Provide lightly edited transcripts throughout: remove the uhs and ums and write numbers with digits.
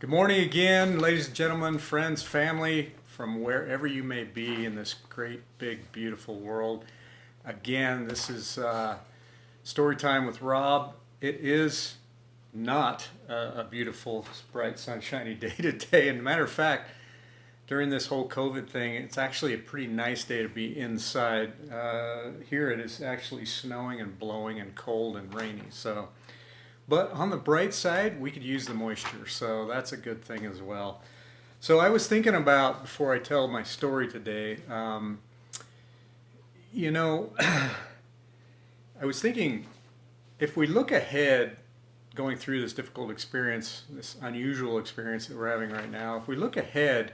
Good morning again, ladies and gentlemen, friends, family, from wherever you may be in this great, big, beautiful world. Again, this is Story Time with Rob. It is not a beautiful, bright, sunshiny day today. And matter of fact, during this whole COVID thing, it's actually a pretty nice day to be inside. Here it is actually snowing and blowing and cold and rainy. But on the bright side, we could use the moisture, so that's a good thing as well. So I was thinking about, before I tell my story today, you know, I was thinking if we look ahead going through this difficult experience, this unusual experience that we're having right now, if we look ahead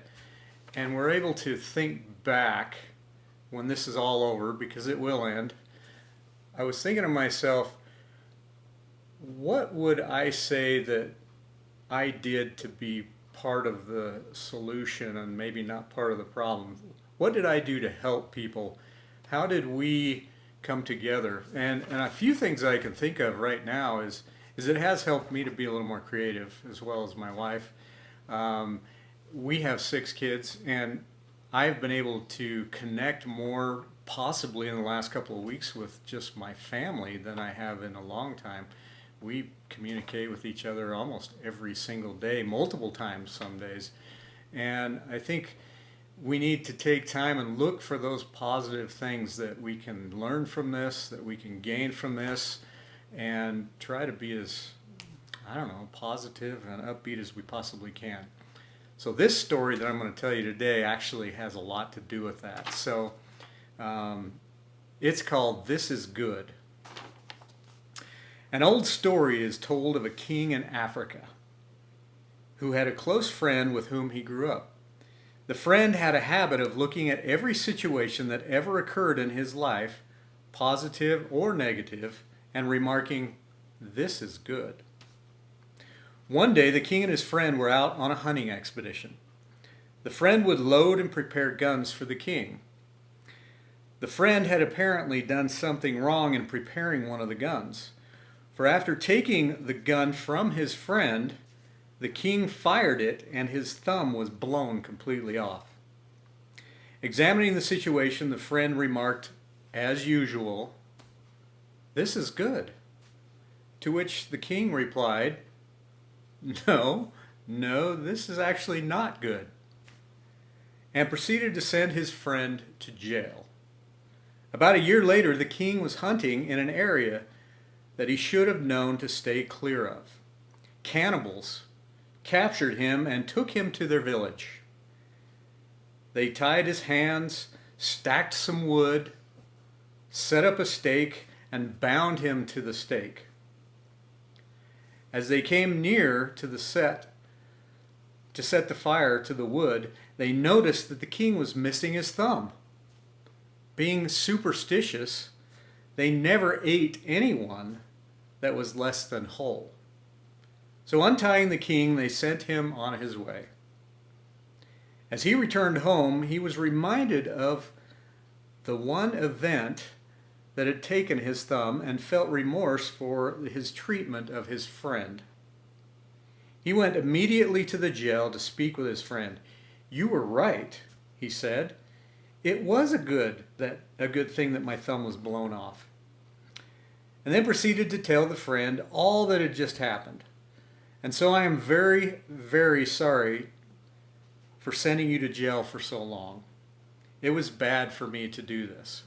and we're able to think back when this is all over, because it will end, I was thinking to myself, what would I say that I did to be part of the solution and maybe not part of the problem? What did I do to help people? How did we come together? And a few things I can think of right now is it has helped me to be a little more creative, as well as my wife. We have 6 kids, and I've been able to connect more possibly in the last couple of weeks with just my family than I have in a long time. We communicate with each other almost every single day, multiple times some days. And I think we need to take time and look for those positive things that we can learn from this, that we can gain from this, and try to be as, I don't know, positive and upbeat as we possibly can. So this story that I'm going to tell you today actually has a lot to do with that. So it's called This Is Good. An old story is told of a king in Africa who had a close friend with whom he grew up. The friend had a habit of looking at every situation that ever occurred in his life, positive or negative, and remarking, "This is good." One day, the king and his friend were out on a hunting expedition. The friend would load and prepare guns for the king. The friend had apparently done something wrong in preparing one of the guns. For after taking the gun from his friend, the king fired it and his thumb was blown completely off. Examining the situation, the friend remarked, as usual, "This is good." To which the king replied, No, this is actually not good," and proceeded to send his friend to jail. About a year later, the king was hunting in an area that he should have known to stay clear of. Cannibals captured him and took him to their village. They tied his hands, stacked some wood, set up a stake, and bound him to the stake. As they came near to set the fire to the wood, they noticed that the king was missing his thumb. Being superstitious, they never ate anyone that was less than whole. So untying the king, they sent him on his way. As he returned home, he was reminded of the one event that had taken his thumb and felt remorse for his treatment of his friend. He went immediately to the jail to speak with his friend. "You were right," he said. "It was a good thing that my thumb was blown off." And then proceeded to tell the friend all that had just happened. "And so I am very, very sorry for sending you to jail for so long. It was bad for me to do this."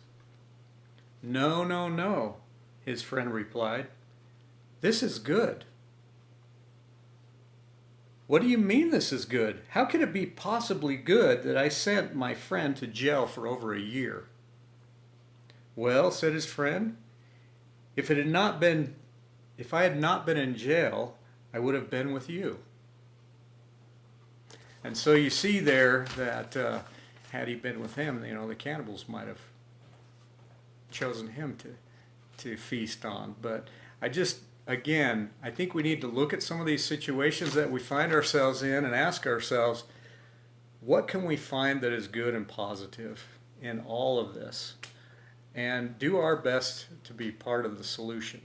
No, his friend replied. "This is good." "What do you mean this is good? How could it be possibly good that I sent my friend to jail for over a year?" "Well," said his friend, If I had not been in jail, I would have been with you." And so you see there that had he been with him, the cannibals might have chosen him to feast on. But I think we need to look at some of these situations that we find ourselves in and ask ourselves, what can we find that is good and positive in all of this? And do our best to be part of the solution.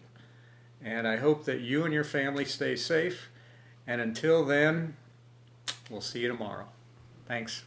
And I hope that you and your family stay safe. And until then, We'll see you tomorrow. Thanks.